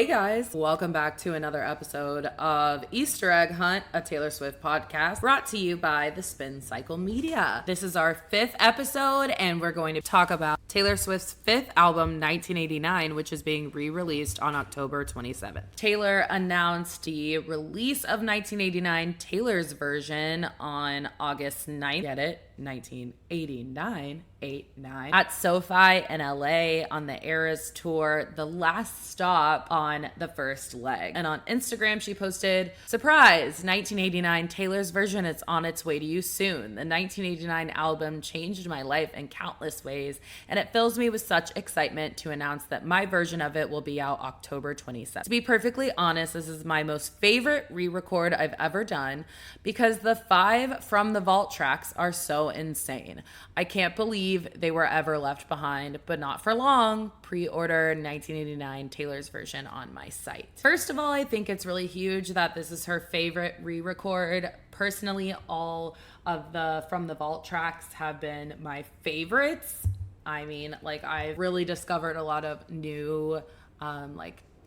Hey guys, welcome back to another episode of Easter Egg Hunt, a Taylor Swift podcast brought to you by the Spin Cycle Media. This is our 5th episode and we're going to talk about Taylor Swift's 5th album, 1989, which is being re-released on October 27th. Taylor announced the release of 1989, Taylor's version, on August 9th. Get it? 1989, 89, at SoFi in LA on the Eras tour, the last stop on the first leg. And on Instagram, she posted, "Surprise, 1989, Taylor's version is on its way to you soon. The 1989 album changed my life in countless ways, and it fills me with such excitement to announce that my version of it will be out October 27th. To be perfectly honest, this is my most favorite re-record I've ever done because the 5 From the Vault tracks are so insane. I can't believe they were ever left behind, but not for long. Pre-order 1989 Taylor's version on my site." First of all, I think it's really huge that this is her favorite re-record. Personally, all of the From the Vault tracks have been my favorites. I mean, I really discovered a lot of new,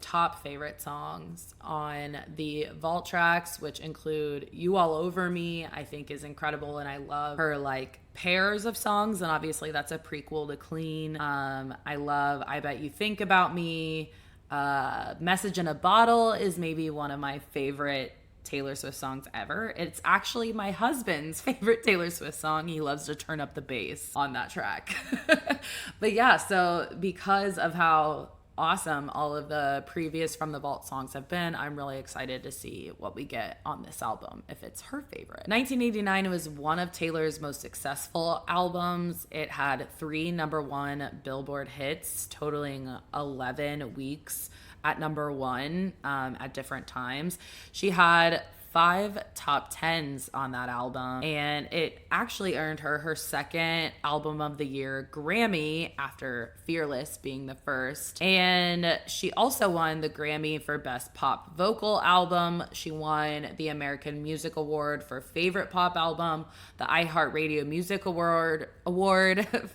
top favorite songs on the Vault tracks, which include You All Over Me, I think is incredible, and I love her pairs of songs, and obviously that's a prequel to Clean. I love I Bet You Think About Me. Message in a Bottle is maybe one of my favorite Taylor Swift songs ever. It's actually my husband's favorite Taylor Swift song. He loves to turn up the bass on that track. But yeah, so because of how awesome all of the previous From the Vault songs have been, I'm really excited to see what we get on this album, if it's her favorite. 1989 was one of Taylor's most successful albums. It had 3 #1 Billboard hits, totaling 11 weeks at #1 at different times. She had 5 top 10s on that album, and it actually earned her second Album of the Year Grammy after Fearless being the first. And she also won the Grammy for Best Pop Vocal Album. She won the American Music Award for Favorite Pop Album, the iHeartRadio Music Award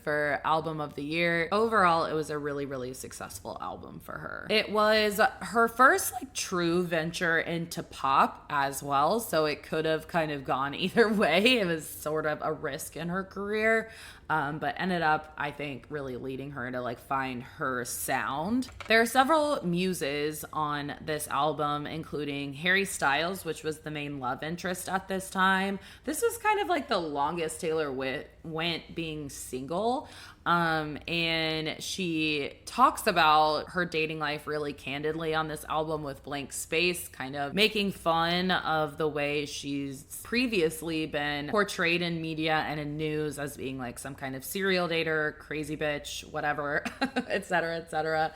for Album of the Year. Overall, it was a really, really successful album for her. It was her first true venture into pop as well, so it could have kind of gone either way. It was sort of a risk in her career, but ended up, I think, really leading her to find her sound. There are several muses on this album, including Harry Styles, which was the main love interest at this time. This was kind of the longest Taylor went being single. And she talks about her dating life really candidly on this album with Blank Space, kind of making fun of the way she's previously been portrayed in media and in news as being some kind of serial dater, crazy bitch, whatever, etc., etc.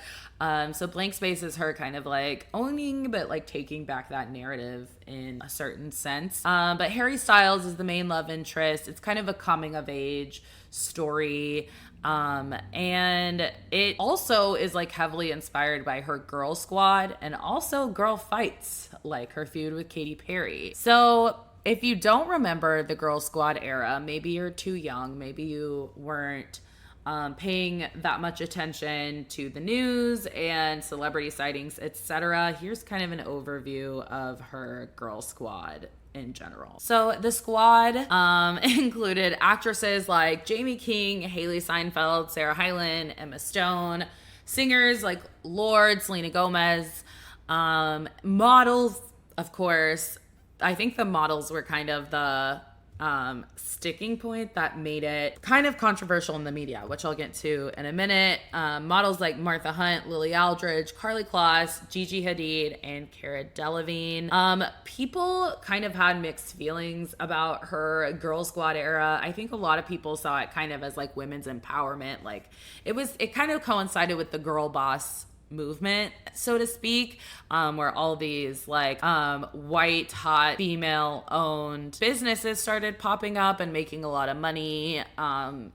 So Blank Space is her kind of owning, but taking back that narrative in a certain sense. But Harry Styles is the main love interest. It's kind of a coming of age story. And it also is heavily inspired by her Girl Squad and also Girl Fights, her feud with Katy Perry. So if you don't remember the Girl Squad era, maybe you're too young, maybe you weren't paying that much attention to the news and celebrity sightings, etc. Here's kind of an overview of her Girl Squad in general. So the squad included actresses like Jamie King, Haley Steinfeld, Sarah Hyland, Emma Stone, singers like Lorde, Selena Gomez, models, of course. I think the models were kind of the sticking point that made it kind of controversial in the media, which I'll get to in a minute. Models like Martha Hunt, Lily Aldridge, Karlie Kloss, Gigi Hadid, and Cara Delevingne. People kind of had mixed feelings about her Girl Squad era. I think a lot of people saw it kind of as women's empowerment. It kind of coincided with the girl boss movement, so to speak, where all these white hot female owned businesses started popping up and making a lot of money.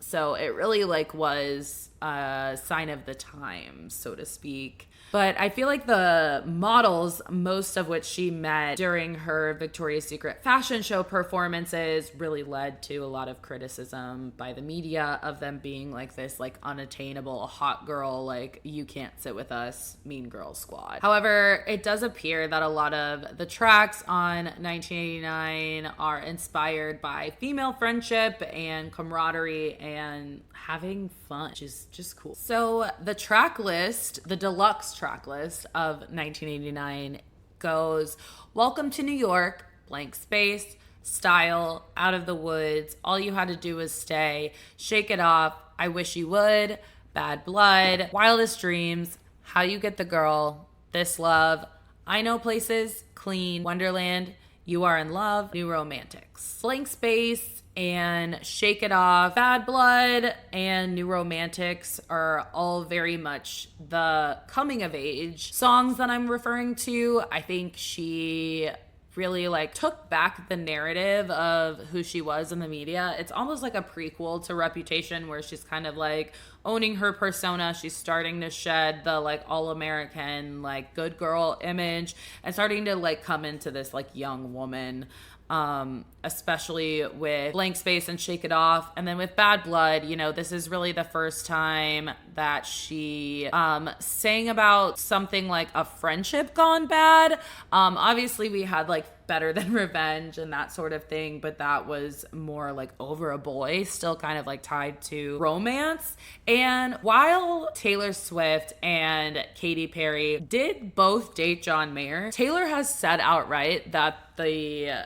So it really was a sign of the times, so to speak. But I feel like the models, most of which she met during her Victoria's Secret fashion show performances, really led to a lot of criticism by the media of them being like this like unattainable hot girl, like you can't sit with us, mean girl squad. However, it does appear that a lot of the tracks on 1989 are inspired by female friendship and camaraderie and having fun, which is just cool. So the track list, the deluxe track list of 1989 goes Welcome to New York, Blank Space, Style, Out of the Woods, All You Had to Do Was Stay, Shake It Off, I Wish You Would, Bad Blood, Wildest Dreams, How You Get the Girl, This Love, I Know Places, Clean, Wonderland, You Are in Love, New Romantics. Blank Space and Shake It Off, Bad Blood, and New Romantics are all very much the coming of age songs that I'm referring to. I think she really like took back the narrative of who she was in the media. It's almost like a prequel to Reputation, where she's kind of like owning her persona. She's starting to shed the like all-American like good girl image and starting to like come into this like young woman, especially with Blank Space and Shake It Off. And then with Bad Blood, you know, this is really the first time that she sang about something like a friendship gone bad. Obviously we had like Better Than Revenge and that sort of thing, but that was more like over a boy, still kind of like tied to romance. And while Taylor Swift and Katy Perry did both date John Mayer, Taylor has said outright that the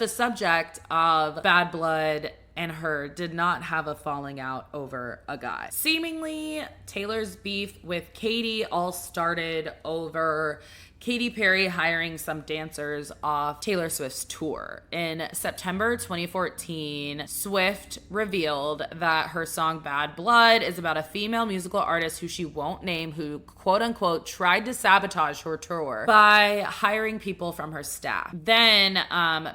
subject of Bad Blood and her did not have a falling out over a guy. Seemingly, Taylor's beef with Katy all started over Katy Perry hiring some dancers off Taylor Swift's tour. In September 2014, Swift revealed that her song Bad Blood is about a female musical artist who she won't name, who quote unquote tried to sabotage her tour by hiring people from her staff. Then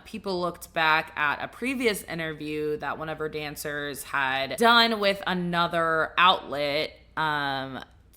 people looked back at a previous interview that one of her dancers had done with another outlet,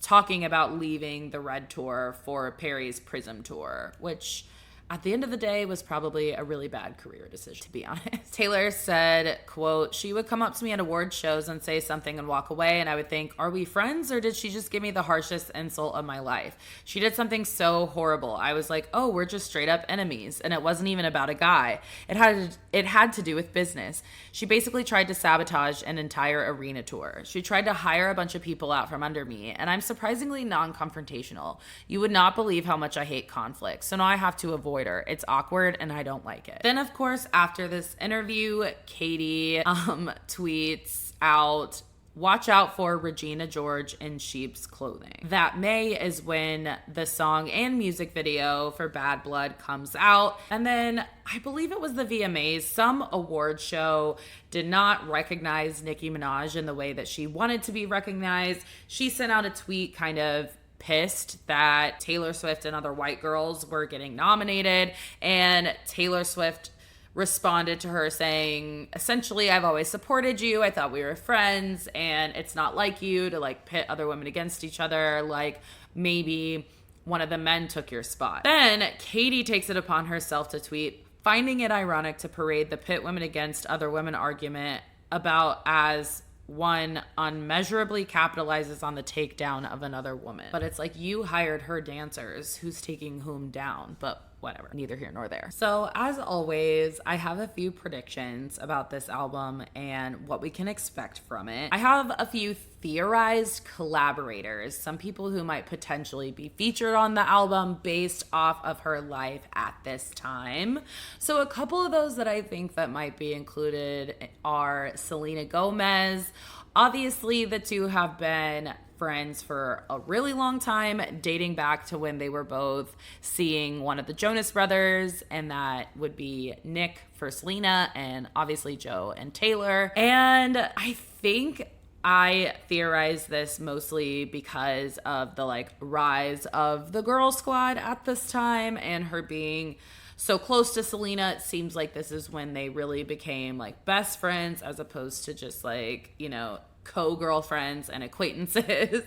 talking about leaving the Red Tour for Perry's Prism Tour, which at the end of the day was probably a really bad career decision, to be honest. Taylor said, quote, she would come up to me at award shows and say something and walk away, and I would think, are we friends, or did she just give me the harshest insult of my life? She did something so horrible. I was like, oh, we're just straight up enemies, and it wasn't even about a guy. It had to do with business. She basically tried to sabotage an entire arena tour. She tried to hire a bunch of people out from under me, and I'm surprisingly non-confrontational. You would not believe how much I hate conflict, so now I have to avoid her. It's awkward and I don't like it. Then, of course, after this interview, Katy tweets out, watch out for Regina George in sheep's clothing. That May is when the song and music video for Bad Blood comes out. And then I believe it was the VMAs, some award show did not recognize Nicki Minaj in the way that she wanted to be recognized. She sent out a tweet kind of pissed that Taylor Swift and other white girls were getting nominated, and Taylor Swift responded to her saying, essentially, I've always supported you. I thought we were friends, and it's not like you to like pit other women against each other. Like maybe one of the men took your spot. Then Katy takes it upon herself to tweet, finding it ironic to parade the pit women against other women argument about as one unmeasurably capitalizes on the takedown of another woman. But it's like, you hired her dancers. Who's taking whom down? But whatever, neither here nor there. So as always, I have a few predictions about this album and what we can expect from it. I have a few theorized collaborators, some people who might potentially be featured on the album based off of her life at this time. So a couple of those that I think that might be included are Selena Gomez. Obviously, the two have been friends for a really long time, dating back to when they were both seeing one of the Jonas Brothers, and that would be Nick for Selena and obviously Joe and Taylor. And I think I theorize this mostly because of the like rise of the girl squad at this time and her being so close to Selena. It seems like this is when they really became like best friends as opposed to just like, you know, co-girlfriends and acquaintances.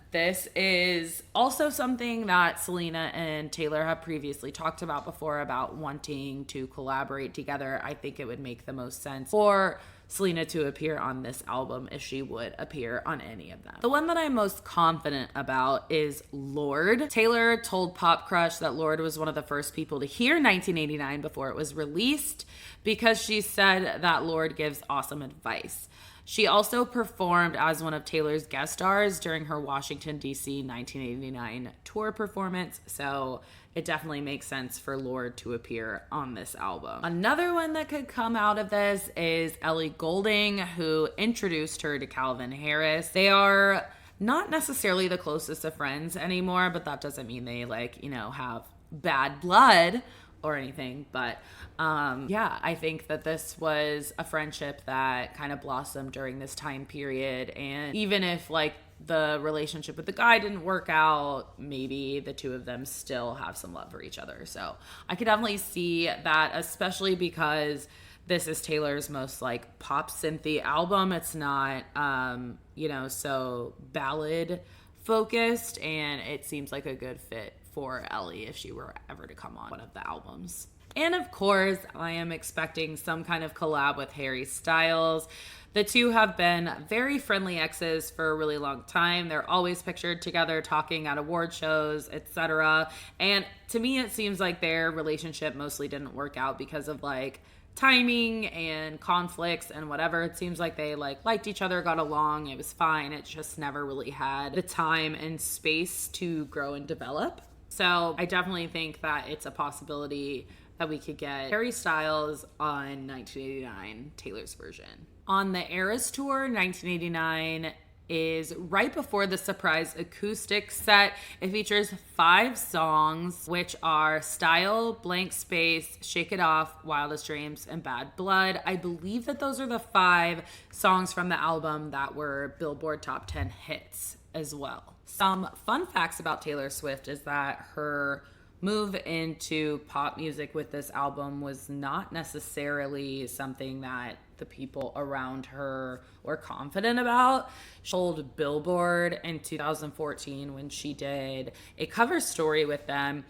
This is also something that Selena and Taylor have previously talked about before, about wanting to collaborate together. I think it would make the most sense for Selena to appear on this album if she would appear on any of them. The one that I'm most confident about is Lorde. Taylor told Pop Crush that Lorde was one of the first people to hear 1989 before it was released, because she said that Lorde gives awesome advice. She also performed as one of Taylor's guest stars during her Washington, D.C. 1989 tour performance, so it definitely makes sense for Lorde to appear on this album. Another one that could come out of this is Ellie Goulding, who introduced her to Calvin Harris. They are not necessarily the closest of friends anymore, but that doesn't mean they have bad blood or anything. But I think that this was a friendship that kind of blossomed during this time period. And even if the relationship with the guy didn't work out, maybe the two of them still have some love for each other. So I could definitely see that, especially because this is Taylor's most pop synthy album. It's not, so ballad focused, and it seems like a good fit for Ellie if she were ever to come on one of the albums. And of course, I am expecting some kind of collab with Harry Styles. The two have been very friendly exes for a really long time. They're always pictured together talking at award shows, etc. And to me, it seems like their relationship mostly didn't work out because of timing and conflicts and whatever. It seems like they liked each other, got along, it was fine. It just never really had the time and space to grow and develop. So I definitely think that it's a possibility that we could get Harry Styles on 1989, Taylor's version. On the Eras Tour, 1989 is right before the surprise acoustic set. It features 5 songs, which are Style, Blank Space, Shake It Off, Wildest Dreams, and Bad Blood. I believe that those are the 5 songs from the album that were Billboard Top 10 hits as well. Some fun facts about Taylor Swift is that her move into pop music with this album was not necessarily something that the people around her were confident about. She told Billboard in 2014, when she did a cover story with them,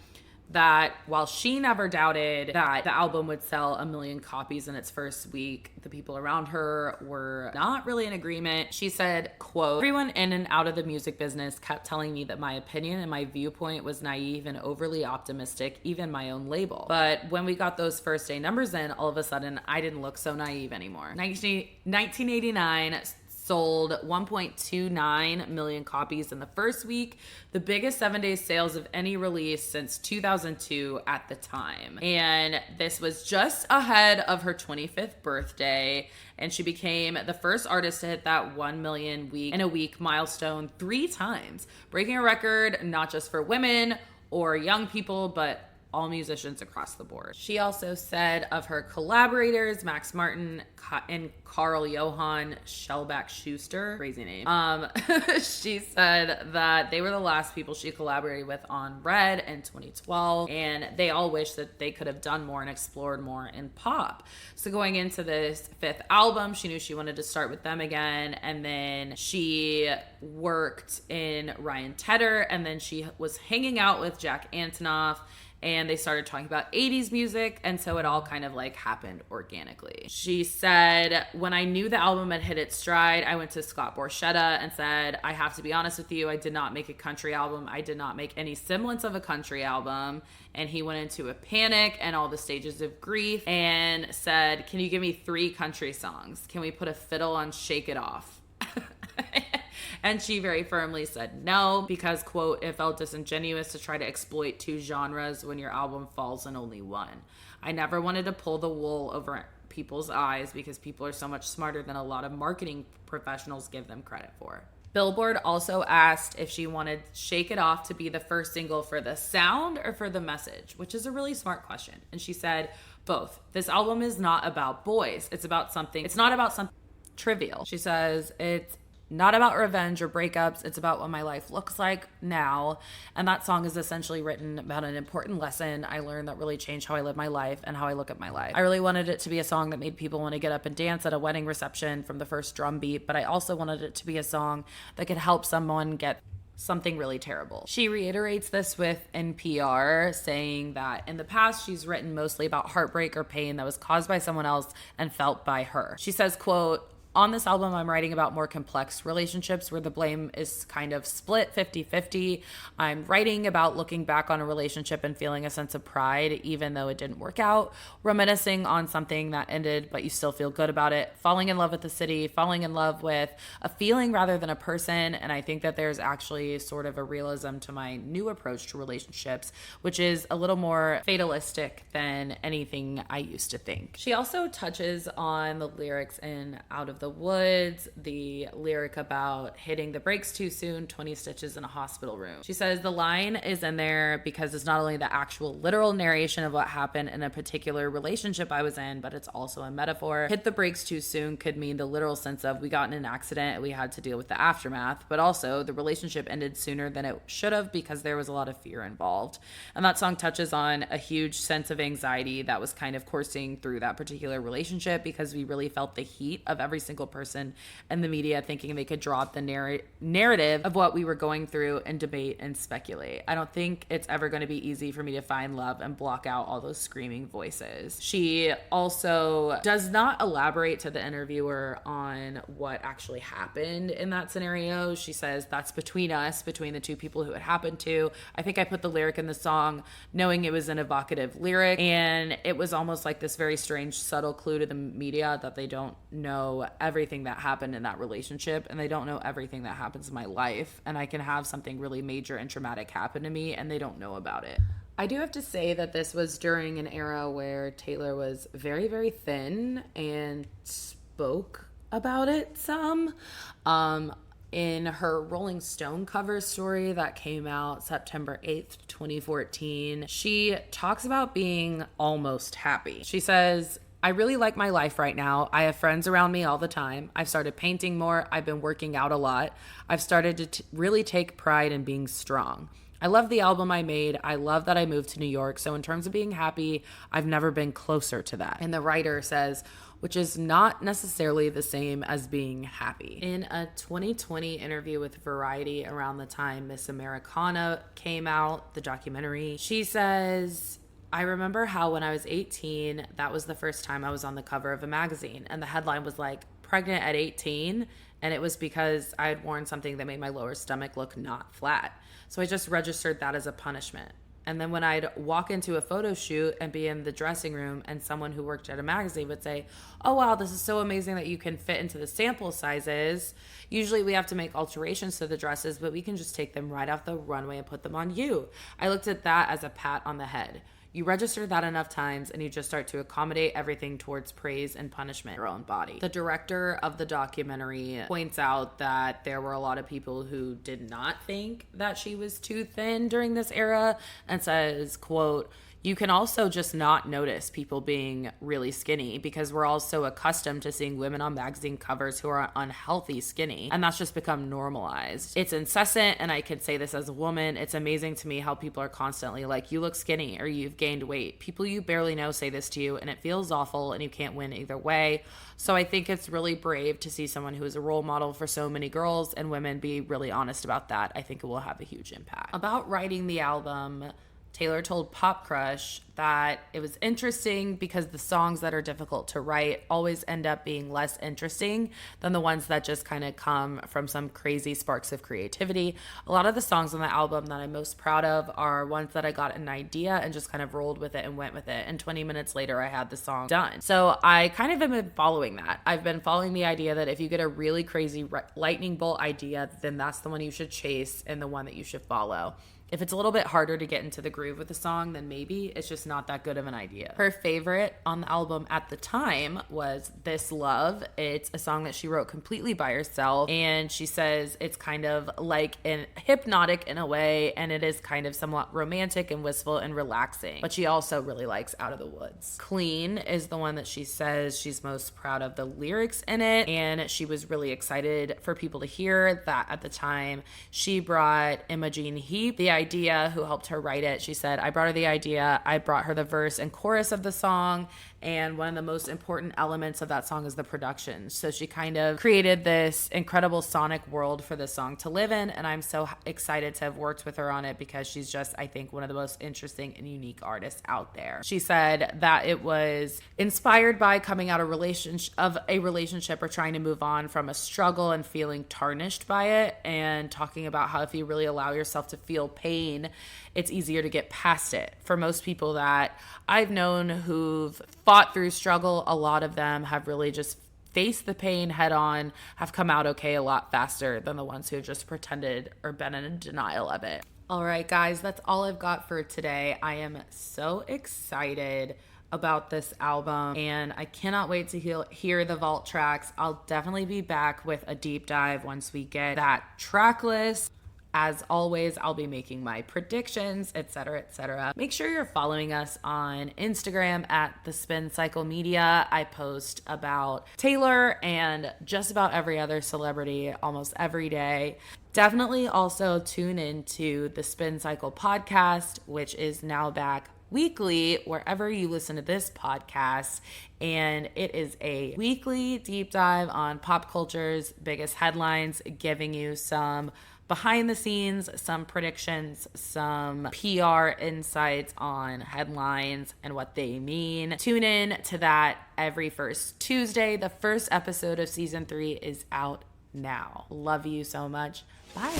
that while she never doubted that the album would sell 1 million copies in its first week, the people around her were not really in agreement. She said, quote, "Everyone in and out of the music business kept telling me that my opinion and my viewpoint was naive and overly optimistic, even my own label. But when we got those first day numbers in, all of a sudden, I didn't look so naive anymore." 1989 sold 1.29 million copies in the first week, the biggest 7-day sales of any release since 2002 at the time. And this was just ahead of her 25th birthday, and she became the first artist to hit that 1 million in a week milestone 3 times, breaking a record not just for women or young people, but all musicians across the board. She also said of her collaborators, Max Martin and Carl Johann Shellback Schuster, crazy name. She said that they were the last people she collaborated with on Red in 2012, and they all wish that they could have done more and explored more in pop. So going into this 5th album, she knew she wanted to start with them again, and then she worked in Ryan Tedder, and then she was hanging out with Jack Antonoff, and they started talking about 80s music, and so it all kind of happened organically. She said, "When I knew the album had hit its stride, I went to Scott Borchetta and said, I have to be honest with you, I did not make a country album. I did not make any semblance of a country album." And he went into a panic and all the stages of grief and said, "Can you give me 3 country songs? Can we put a fiddle on Shake It Off?" And she very firmly said no, because, quote, "It felt disingenuous to try to exploit 2 genres when your album falls in only one. I never wanted to pull the wool over people's eyes because people are so much smarter than a lot of marketing professionals give them credit for." Billboard also asked if she wanted Shake It Off to be the first single for the sound or for the message, which is a really smart question. And she said, "Both. This album is not about boys. It's not about something trivial." She says, "It's not about revenge or breakups. It's about what my life looks like now. And that song is essentially written about an important lesson I learned that really changed how I live my life and how I look at my life. I really wanted it to be a song that made people want to get up and dance at a wedding reception from the first drum beat, but I also wanted it to be a song that could help someone get something really terrible. She reiterates this with NPR, saying that in the past she's written mostly about heartbreak or pain that was caused by someone else and felt by her. She says, quote, "On this album, I'm writing about more complex relationships where the blame is kind of split 50-50. I'm writing about looking back on a relationship and feeling a sense of pride, even though it didn't work out, reminiscing on something that ended, but you still feel good about it, falling in love with the city, falling in love with a feeling rather than a person." And I think that there's actually sort of a realism to my new approach to relationships, which is a little more fatalistic than anything I used to think. She also touches on the lyrics in Out of the Woods, the lyric about hitting the brakes too soon, 20 stitches in a hospital room. She says the line is in there because it's not only the actual literal narration of what happened in a particular relationship I was in, but it's also a metaphor. Hit the brakes too soon could mean the literal sense of we got in an accident and we had to deal with the aftermath, but also the relationship ended sooner than it should have because there was a lot of fear involved. And that song touches on a huge sense of anxiety that was kind of coursing through that particular relationship because we really felt the heat of every single person in the media thinking they could draw up the narrative of what we were going through and debate and speculate. I don't think it's ever going to be easy for me to find love and block out all those screaming voices. She also does not elaborate to the interviewer on what actually happened in that scenario. She says that's between us, between the two people who it happened to. I think I put the lyric in the song knowing it was an evocative lyric, and it was almost like this very strange subtle clue to the media that they don't know everything that happened in that relationship and they don't know everything that happens in my life, and I can have something really major and traumatic happen to me and they don't know about it. I do have to say that this was during an era where Taylor was very, very thin and spoke about it some. In her Rolling Stone cover story that came out September 8th, 2014, she talks about being almost happy. She says, "I really like my life right now. I have friends around me all the time. I've started painting more. I've been working out a lot. I've started to really take pride in being strong. I love the album I made. I love that I moved to New York. So in terms of being happy, I've never been closer to that." And the writer says, which is not necessarily the same as being happy. In a 2020 interview with Variety around the time Miss Americana came out, the documentary, she says, "I remember how when I was 18, that was the first time I was on the cover of a magazine. And the headline was like, pregnant at 18. And it was because I had worn something that made my lower stomach look not flat. So I just registered that as a punishment. And then when I'd walk into a photo shoot and be in the dressing room and someone who worked at a magazine would say, 'Oh, wow, this is so amazing that you can fit into the sample sizes. Usually we have to make alterations to the dresses, but we can just take them right off the runway and put them on you.' I looked at that as a pat on the head. You register that enough times and you just start to accommodate everything towards praise and punishment in your own body." The director of the documentary points out that there were a lot of people who did not think that she was too thin during this era and says, quote, "You can also just not notice people being really skinny because we're all so accustomed to seeing women on magazine covers who are unhealthy skinny, and that's just become normalized. It's incessant, and I can say this as a woman, it's amazing to me how people are constantly like, you look skinny or you've gained weight. People you barely know say this to you, and it feels awful, and you can't win either way. So I think it's really brave to see someone who is a role model for so many girls and women be really honest about that. I think it will have a huge impact." About writing the album, Taylor told Pop Crush that it was interesting because the songs that are difficult to write always end up being less interesting than the ones that just kind of come from some crazy sparks of creativity. A lot of the songs on the album that I'm most proud of are ones that I got an idea and just kind of rolled with it and went with it. And 20 minutes later, I had the song done. So I kind of have been following that. I've been following the idea that if you get a really crazy lightning bolt idea, then that's the one you should chase and the one that you should follow. If it's a little bit harder to get into the groove with the song, then maybe it's just not that good of an idea. Her favorite on the album at the time was This Love. It's a song that she wrote completely by herself, and she says it's kind of like hypnotic in a way, and it is kind of somewhat romantic and wistful and relaxing. But she also really likes Out of the Woods. Clean is the one that she says she's most proud of the lyrics in it, and she was really excited for people to hear that. At the time, she brought Imogen Heap the idea, who helped her write it. She said, I brought her the idea, I brought her the verse and chorus of the song, and one of the most important elements of that song is the production. So she kind of created this incredible sonic world for this song to live in, and I'm so excited to have worked with her on it because she's just, I think, one of the most interesting and unique artists out there. She said that it was inspired by coming out of a relationship or trying to move on from a struggle and feeling tarnished by it, and talking about how if you really allow yourself to feel pain, it's easier to get past it. For most people that I've known who've fought through struggle, a lot of them have really just faced the pain head on, have come out okay a lot faster than the ones who have just pretended or been in denial of it. All right, guys, that's all I've got for today. I am so excited about this album, and I cannot wait to hear the vault tracks. I'll definitely be back with a deep dive once we get that track list. As always, I'll be making my predictions, etc., etc. Make sure you're following us on Instagram at The Spin Cycle Media. I post about Taylor and just about every other celebrity almost every day. Definitely also tune into the Spin Cycle podcast, which is now back weekly wherever you listen to this podcast, and it is a weekly deep dive on pop culture's biggest headlines, giving you some behind the scenes, some predictions, some PR insights on headlines and what they mean. Tune in to that every first Tuesday. The first episode of season 3 is out now. Love you so much. Bye.